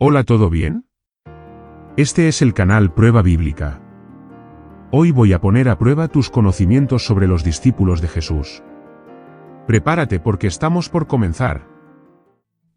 Hola, ¿todo bien? Este es el canal Prueba Bíblica. Hoy voy a poner a prueba tus conocimientos sobre los discípulos de Jesús. Prepárate porque estamos por comenzar.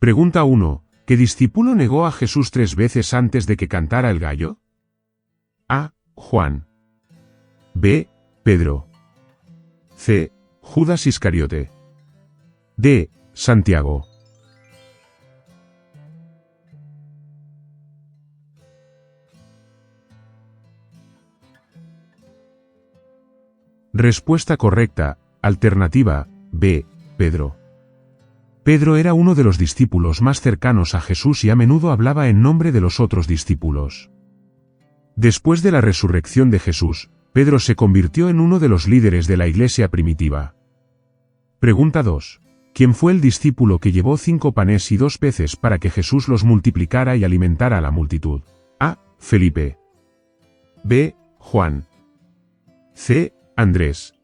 Pregunta 1. ¿Qué discípulo negó a Jesús 3 veces antes de que cantara el gallo? A. Juan. B. Pedro. C. Judas Iscariote. D. Santiago. Respuesta correcta, alternativa, B. Pedro. Pedro era uno de los discípulos más cercanos a Jesús y a menudo hablaba en nombre de los otros discípulos. Después de la resurrección de Jesús, Pedro se convirtió en uno de los líderes de la iglesia primitiva. Pregunta 2. ¿Quién fue el discípulo que llevó 5 panes y 2 peces para que Jesús los multiplicara y alimentara a la multitud? A. Felipe. B. Juan. C. Andrés.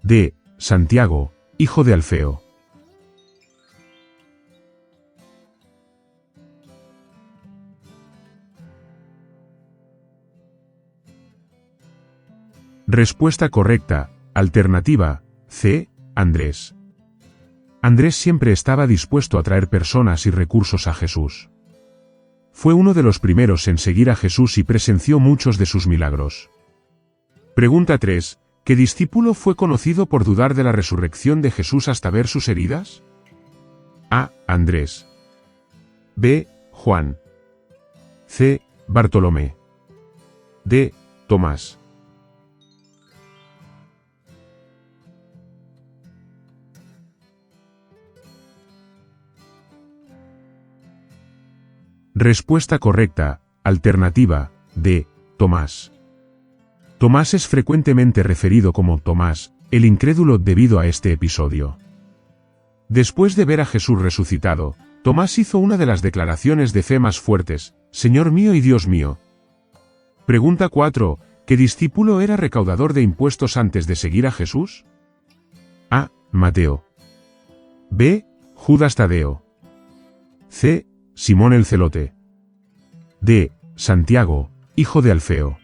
D. Santiago, hijo de Alfeo. Respuesta correcta, alternativa, C. Andrés. Andrés siempre estaba dispuesto a traer personas y recursos a Jesús. Fue uno de los primeros en seguir a Jesús y presenció muchos de sus milagros. Pregunta 3. ¿Qué discípulo fue conocido por dudar de la resurrección de Jesús hasta ver sus heridas? A. Andrés. B. Juan. C. Bartolomé. D. Tomás. Respuesta correcta, alternativa, D. Tomás. Tomás es frecuentemente referido como Tomás, el incrédulo debido a este episodio. Después de ver a Jesús resucitado, Tomás hizo una de las declaraciones de fe más fuertes: Señor mío y Dios mío. Pregunta 4. ¿Qué discípulo era recaudador de impuestos antes de seguir a Jesús? A. Mateo. B. Judas Tadeo. C. Simón el Celote. D. Santiago, hijo de Alfeo.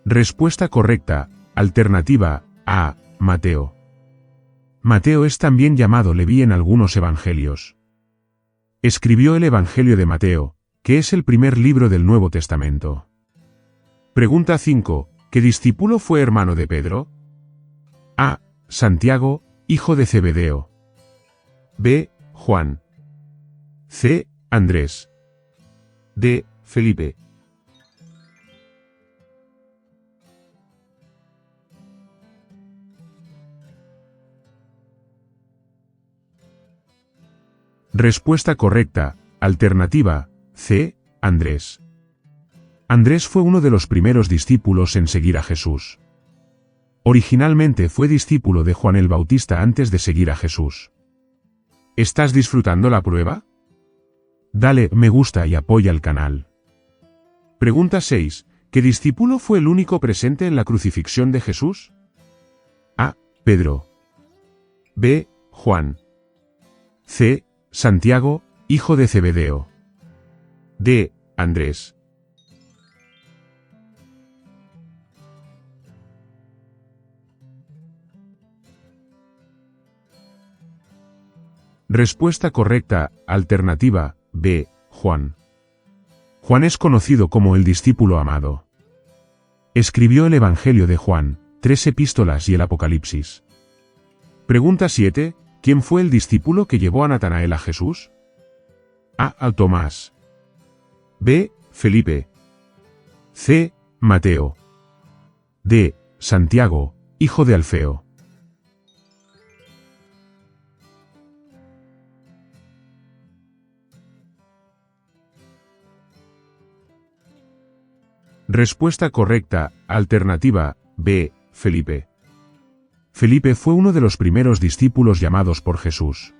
Respuesta correcta, alternativa, A. Mateo. Mateo es también llamado Leví en algunos evangelios. Escribió el Evangelio de Mateo, que es el primer libro del Nuevo Testamento. Pregunta 5. ¿Qué discípulo fue hermano de Pedro? A. Santiago, hijo de Zebedeo. B. Juan. C. Andrés. D. Felipe. Respuesta correcta, alternativa, C. Andrés. Andrés fue uno de los primeros discípulos en seguir a Jesús. Originalmente fue discípulo de Juan el Bautista antes de seguir a Jesús. ¿Estás disfrutando la prueba? Dale me gusta y apoya el canal. Pregunta 6. ¿Qué discípulo fue el único presente en la crucifixión de Jesús? A. Pedro. B. Juan. C. Santiago, hijo de Zebedeo. D. Andrés. Respuesta correcta, alternativa, B. Juan. Juan es conocido como el discípulo amado. Escribió el Evangelio de Juan, 3 epístolas y el Apocalipsis. Pregunta 7. ¿Quién fue el discípulo que llevó a Natanael a Jesús? A. Tomás. B. Felipe. C. Mateo. D. Santiago, hijo de Alfeo. Respuesta correcta, alternativa, B. Felipe. Felipe fue uno de los primeros discípulos llamados por Jesús.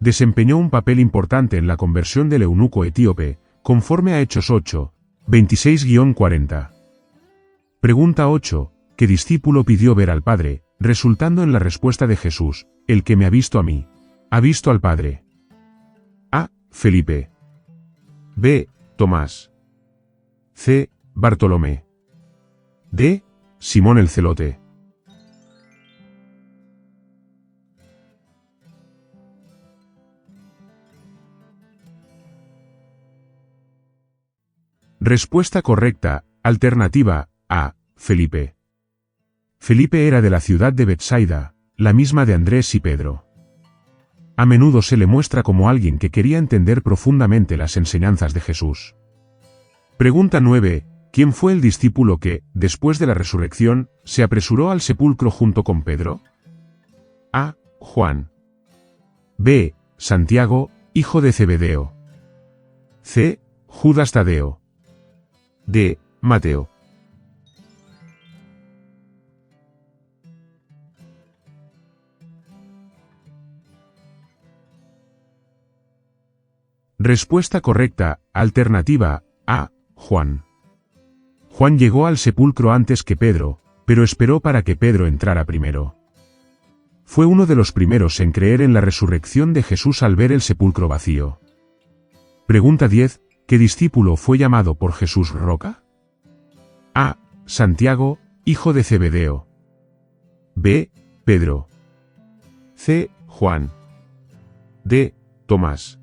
Desempeñó un papel importante en la conversión del eunuco etíope, conforme a Hechos 8, 26-40. Pregunta 8. ¿qué discípulo pidió ver al Padre, resultando en la respuesta de Jesús: el que me ha visto a mí, ha visto al Padre? A. Felipe. B. Tomás. C. Bartolomé. D. Simón el Celote. Respuesta correcta, alternativa A. Felipe. Felipe era de la ciudad de Betsaida, la misma de Andrés y Pedro. A menudo se le muestra como alguien que quería entender profundamente las enseñanzas de Jesús. Pregunta 9. ¿Quién fue el discípulo que, después de la resurrección, se apresuró al sepulcro junto con Pedro? A. Juan. B. Santiago, hijo de Zebedeo. C. Judas Tadeo. D. Mateo. Respuesta correcta, alternativa A. Juan. Juan llegó al sepulcro antes que Pedro, pero esperó para que Pedro entrara primero. Fue uno de los primeros en creer en la resurrección de Jesús al ver el sepulcro vacío. Pregunta 10. ¿Qué discípulo fue llamado por Jesús Roca? A. Santiago, hijo de Zebedeo. B. Pedro. C. Juan. D. Tomás.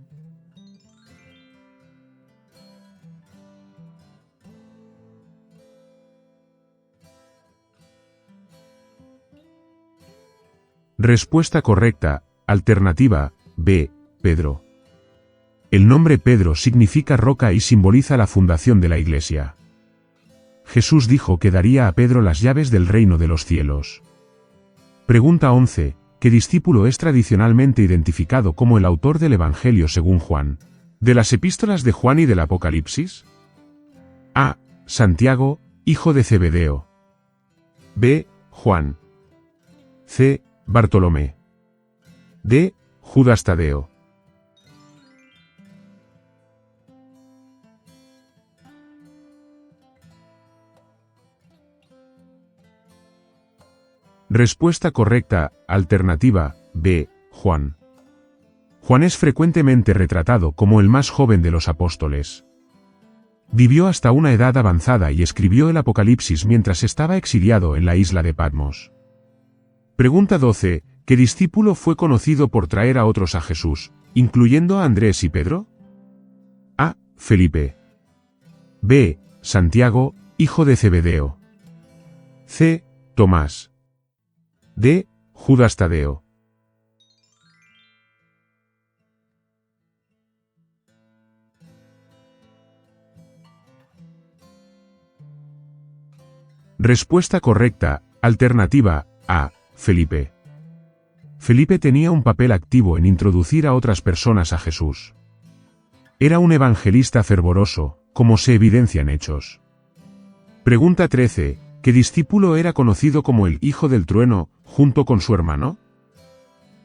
Respuesta correcta, alternativa B. Pedro. El nombre Pedro significa roca y simboliza la fundación de la Iglesia. Jesús dijo que daría a Pedro las llaves del reino de los cielos. Pregunta 11. ¿Qué discípulo es tradicionalmente identificado como el autor del Evangelio según Juan, de las epístolas de Juan y del Apocalipsis? A. Santiago, hijo de Zebedeo. B. Juan. C. Bartolomé. D. Judas Tadeo. Respuesta correcta, alternativa B. Juan. Juan es frecuentemente retratado como el más joven de los apóstoles. Vivió hasta una edad avanzada y escribió el Apocalipsis mientras estaba exiliado en la isla de Patmos. Pregunta 12. ¿Qué discípulo fue conocido por traer a otros a Jesús, incluyendo a Andrés y Pedro? A. Felipe. B. Santiago, hijo de Zebedeo. C. Tomás. D. Judas Tadeo. Respuesta correcta, alternativa A. Felipe. Felipe tenía un papel activo en introducir a otras personas a Jesús. Era un evangelista fervoroso, como se evidencia en Hechos. Pregunta 13. ¿Qué discípulo era conocido como el Hijo del Trueno, junto con su hermano?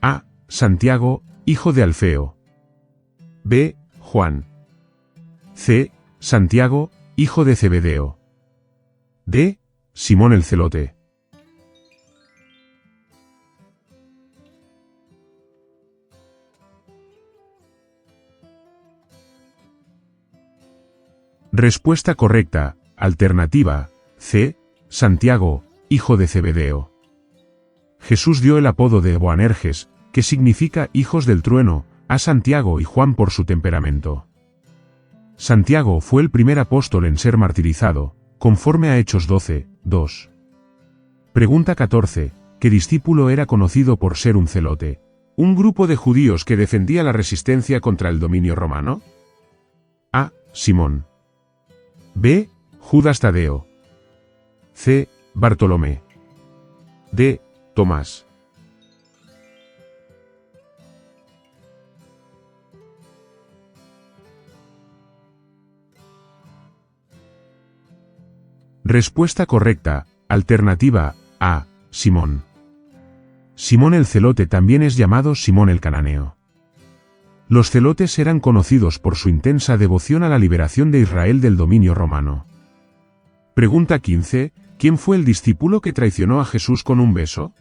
A. Santiago, hijo de Alfeo. B. Juan. C. Santiago, hijo de Zebedeo. D. Simón el Celote. Respuesta correcta, alternativa C. Santiago, hijo de Zebedeo. Jesús dio el apodo de Boanerges, que significa hijos del trueno, a Santiago y Juan por su temperamento. Santiago fue el primer apóstol en ser martirizado, conforme a Hechos 12, 2. Pregunta 14. ¿Qué discípulo era conocido por ser un celote? Un grupo de judíos que defendía la resistencia contra el dominio romano. A. Simón. B. Judas Tadeo. C. Bartolomé. D. Tomás. Respuesta correcta, alternativa A. Simón. Simón el Celote también es llamado Simón el Cananeo. Los celotes eran conocidos por su intensa devoción a la liberación de Israel del dominio romano. Pregunta 15. ¿Quién fue el discípulo que traicionó a Jesús con un beso?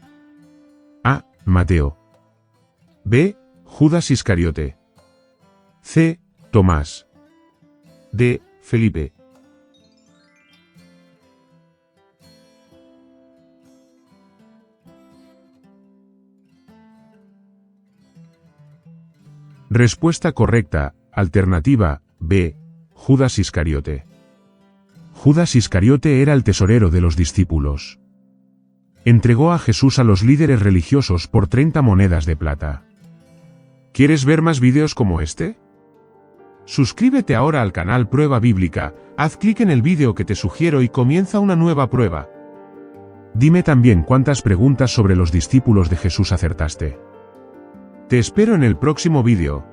A. Mateo. B. Judas Iscariote. C. Tomás. D. Felipe. Respuesta correcta, alternativa, B. Judas Iscariote. Judas Iscariote era el tesorero de los discípulos. Entregó a Jesús a los líderes religiosos por 30 monedas de plata. ¿Quieres ver más vídeos como este? Suscríbete ahora al canal Prueba Bíblica, haz clic en el vídeo que te sugiero y comienza una nueva prueba. Dime también cuántas preguntas sobre los discípulos de Jesús acertaste. Te espero en el próximo vídeo.